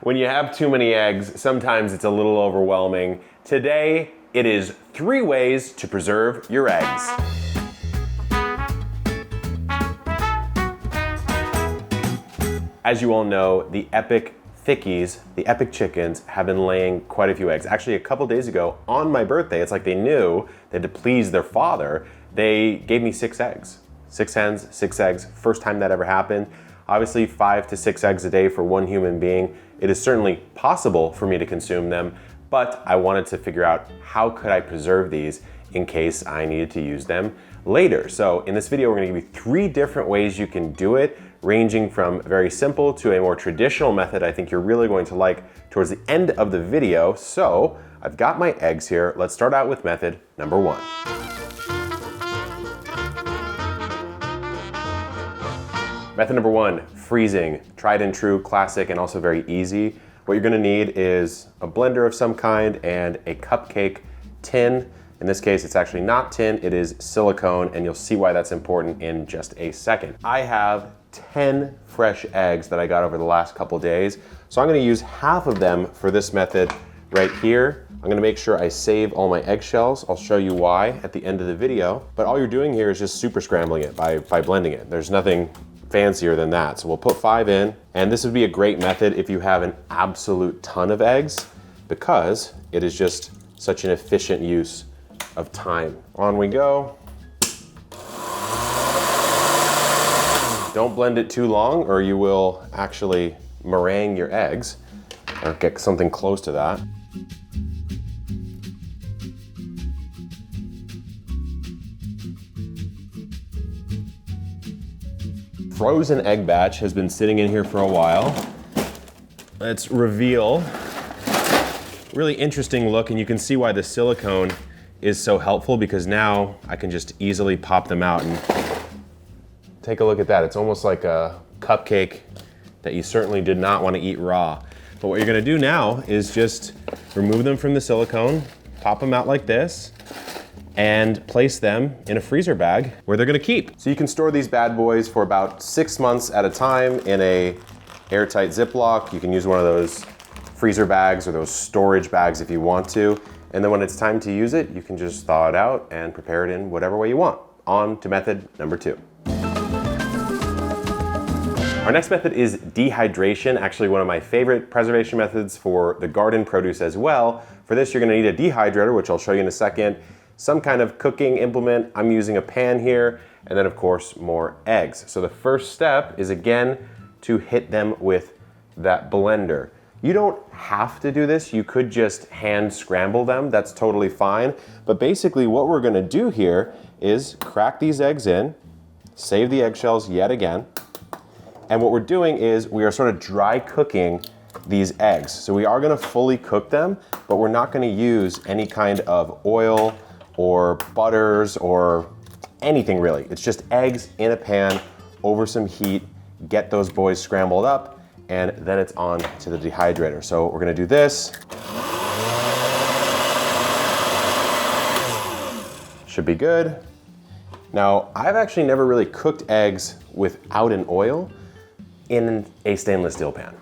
When you have too many eggs, sometimes it's a little overwhelming. Today, it is 3 ways to preserve your eggs. As you all know, the Epic Thickies, the Epic chickens, have been laying quite a few eggs. Actually, a couple days ago, on my birthday, it's like they knew they had to please their father. They gave me 6 eggs. 6 hens, 6 eggs, first time that ever happened. Obviously 5 to 6 eggs a day for one human being. It is certainly possible for me to consume them, but I wanted to figure out how could I preserve these in case I needed to use them later. So in this video, we're gonna give you 3 different ways you can do it, ranging from very simple to a more traditional method I think you're really going to like towards the end of the video. So I've got my eggs here. Let's start out with method number 1. Method number 1, freezing. Tried and true, classic, and also very easy. What you're gonna need is a blender of some kind and a cupcake tin. In this case, it's actually not tin, it is silicone, and you'll see why that's important in just a second. I have 10 fresh eggs that I got over the last couple days, so I'm gonna use half of them for this method right here. I'm gonna make sure I save all my eggshells. I'll show you why at the end of the video. But all you're doing here is just super scrambling it by blending it. There's nothing fancier than that. So we'll put 5 in, and this would be a great method if you have an absolute ton of eggs, because it is just such an efficient use of time. On we go. Don't blend it too long or you will actually meringue your eggs or get something close to that. Frozen egg batch has been sitting in here for a while. Let's reveal. Really interesting look, and you can see why the silicone is so helpful, because now I can just easily pop them out and take a look at that. It's almost like a cupcake that you certainly did not want to eat raw. But what you're gonna do now is just remove them from the silicone, pop them out like this, and place them in a freezer bag where they're gonna keep. So you can store these bad boys for about 6 months at a time in a airtight Ziploc. You can use one of those freezer bags or those storage bags if you want to. And then when it's time to use it, you can just thaw it out and prepare it in whatever way you want. On to method number 2. Our next method is dehydration, actually one of my favorite preservation methods for the garden produce as well. For this, you're gonna need a dehydrator, which I'll show you in a second, some kind of cooking implement. I'm using a pan here, and then of course, more eggs. So the first step is again, to hit them with that blender. You don't have to do this. You could just hand scramble them. That's totally fine. But basically what we're gonna do here is crack these eggs in, save the eggshells yet again. And what we're doing is we are sort of dry cooking these eggs. So we are gonna fully cook them, but we're not gonna use any kind of oil or butters or anything really. It's just eggs in a pan over some heat, get those boys scrambled up, and then it's on to the dehydrator. So we're gonna do this. Should be good. Now, I've actually never really cooked eggs without an oil in a stainless steel pan.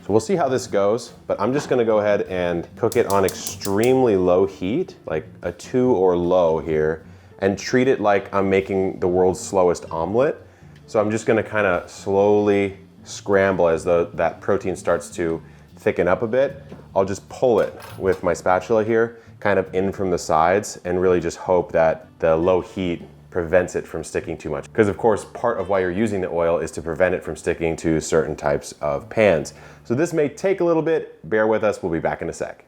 So we'll see how this goes, but I'm just gonna go ahead and cook it on extremely low heat, like a 2 or low here, and treat it like I'm making the world's slowest omelet. So I'm just gonna kind of slowly scramble as that protein starts to thicken up a bit. I'll just pull it with my spatula here, kind of in from the sides, and really just hope that the low heat prevents it from sticking too much. Because of course, part of why you're using the oil is to prevent it from sticking to certain types of pans. So this may take a little bit, bear with us, we'll be back in a sec.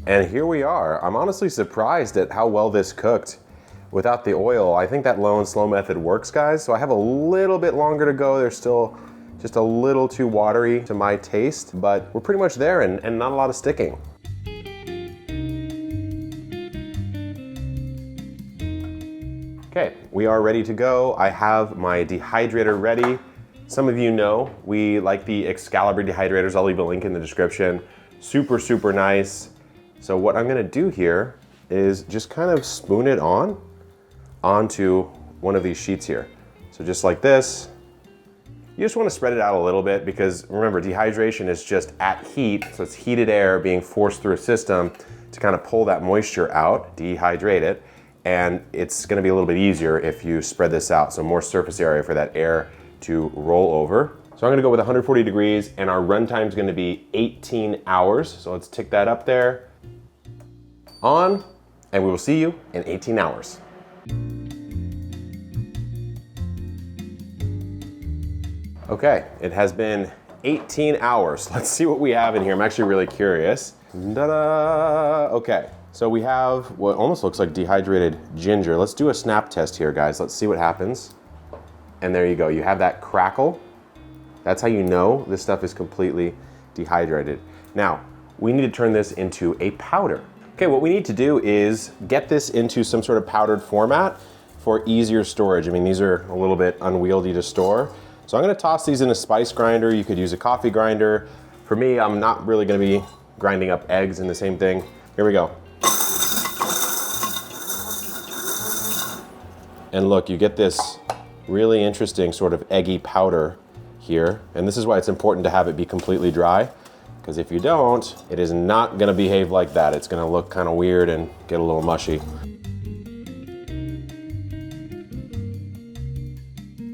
And here we are. I'm honestly surprised at how well this cooked without the oil. I think that low and slow method works, guys. So I have a little bit longer to go. They're still just a little too watery to my taste, but we're pretty much there and not a lot of sticking. Okay, we are ready to go. I have my dehydrator ready. Some of you know we like the Excalibur dehydrators. I'll leave a link in the description. Super, super nice. So what I'm gonna do here is just kind of spoon it onto one of these sheets here. So just like this, you just want to spread it out a little bit because remember, dehydration is just at heat, so it's heated air being forced through a system to kind of pull that moisture out, dehydrate it, and it's going to be a little bit easier if you spread this out, so more surface area for that air to roll over. So I'm going to go with 140 degrees, and our run time is going to be 18 hours. So let's tick that up there, on, and we will see you in 18 hours. Okay, it has been 18 hours. Let's see what we have in here. I'm actually really curious. Ta-da! Okay, so we have what almost looks like dehydrated ginger. Let's do a snap test here, guys. Let's see what happens. And there you go. You have that crackle. That's how you know this stuff is completely dehydrated. Now, we need to turn this into a powder. Okay, what we need to do is get this into some sort of powdered format for easier storage. I mean, these are a little bit unwieldy to store. So I'm gonna toss these in a spice grinder. You could use a coffee grinder. For me, I'm not really gonna be grinding up eggs in the same thing. Here we go. And look, you get this really interesting sort of eggy powder here. And this is why it's important to have it be completely dry, because if you don't, it is not gonna behave like that. It's gonna look kind of weird and get a little mushy.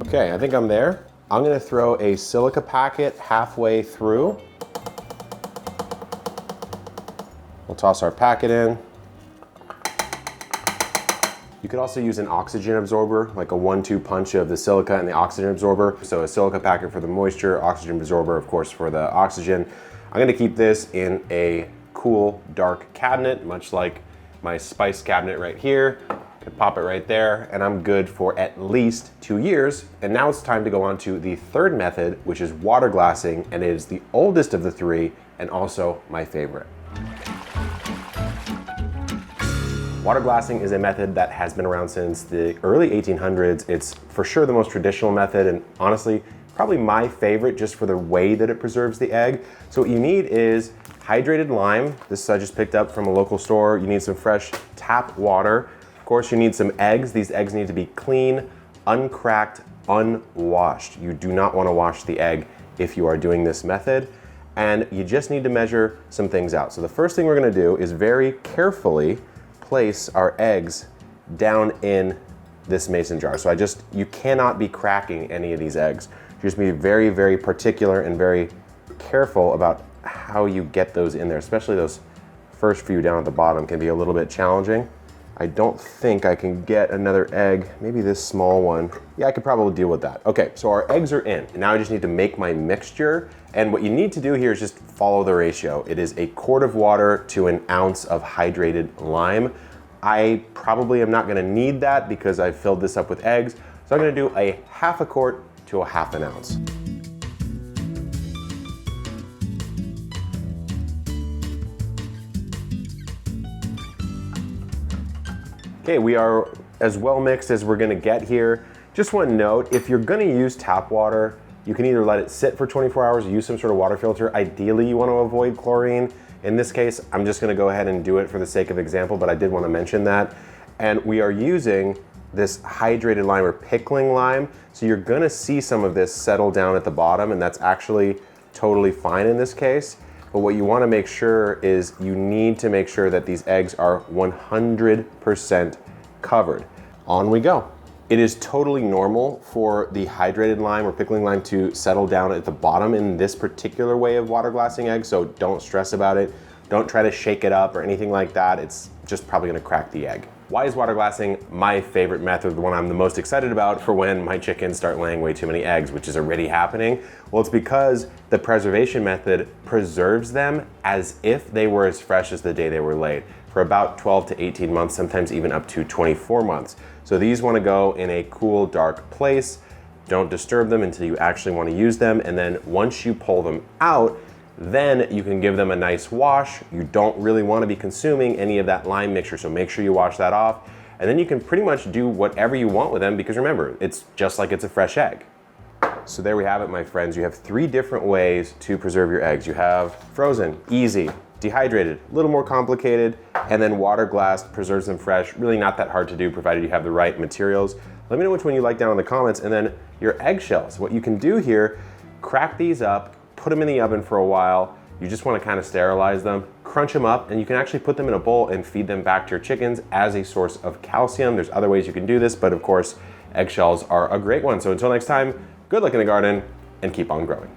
Okay, I think I'm there. I'm gonna throw a silica packet halfway through. We'll toss our packet in. You could also use an oxygen absorber, like a 1-2 punch of the silica and the oxygen absorber. So a silica packet for the moisture, oxygen absorber, of course, for the oxygen. I'm gonna keep this in a cool, dark cabinet, much like my spice cabinet right here. Could pop it right there, and I'm good for at least 2 years. And now it's time to go on to the third method, which is water glassing, and it is the oldest of the three, and also my favorite. Water glassing is a method that has been around since the early 1800s. It's for sure the most traditional method, and honestly, probably my favorite just for the way that it preserves the egg. So what you need is hydrated lime. This I just picked up from a local store. You need some fresh tap water. Of course, you need some eggs. These eggs need to be clean, uncracked, unwashed. You do not want to wash the egg if you are doing this method. And you just need to measure some things out. So the first thing we're going to do is very carefully place our eggs down in this mason jar. So you cannot be cracking any of these eggs. You just be very, very particular and very careful about how you get those in there, especially those first few down at the bottom can be a little bit challenging. I don't think I can get another egg, maybe this small one. Yeah, I could probably deal with that. Okay, so our eggs are in. Now I just need to make my mixture. And what you need to do here is just follow the ratio. It is a quart of water to an ounce of hydrated lime. I probably am not gonna need that because I filled this up with eggs. So I'm gonna do a half a quart to a half an ounce. Okay, we are as well mixed as we're gonna get here. Just one note, if you're gonna use tap water, you can either let it sit for 24 hours or use some sort of water filter. Ideally, you wanna avoid chlorine. In this case, I'm just gonna go ahead and do it for the sake of example, but I did wanna mention that. And we are using this hydrated lime or pickling lime. So you're gonna see some of this settle down at the bottom, and that's actually totally fine in this case. But what you wanna make sure is you need to make sure that these eggs are 100% covered. On we go. It is totally normal for the hydrated lime or pickling lime to settle down at the bottom in this particular way of water glassing eggs, so don't stress about it. Don't try to shake it up or anything like that. It's just probably gonna crack the egg. Why is water glassing my favorite method, the one I'm the most excited about for when my chickens start laying way too many eggs, which is already happening? Well, it's because the preservation method preserves them as if they were as fresh as the day they were laid for about 12 to 18 months, sometimes even up to 24 months. So these wanna go in a cool, dark place. Don't disturb them until you actually wanna use them. And then once you pull them out, then you can give them a nice wash. You don't really wanna be consuming any of that lime mixture, so make sure you wash that off. And then you can pretty much do whatever you want with them because remember, it's just like it's a fresh egg. So there we have it, my friends. You have 3 different ways to preserve your eggs. You have frozen, easy. Dehydrated, a little more complicated, and then water glassed preserves them fresh. Really not that hard to do provided you have the right materials. Let me know which one you like down in the comments. And then your eggshells, what you can do here, crack these up, put them in the oven for a while. You just want to kind of sterilize them, crunch them up, and you can actually put them in a bowl and feed them back to your chickens as a source of calcium. There's other ways you can do this, but of course, eggshells are a great one. So until next time, good luck in the garden and keep on growing.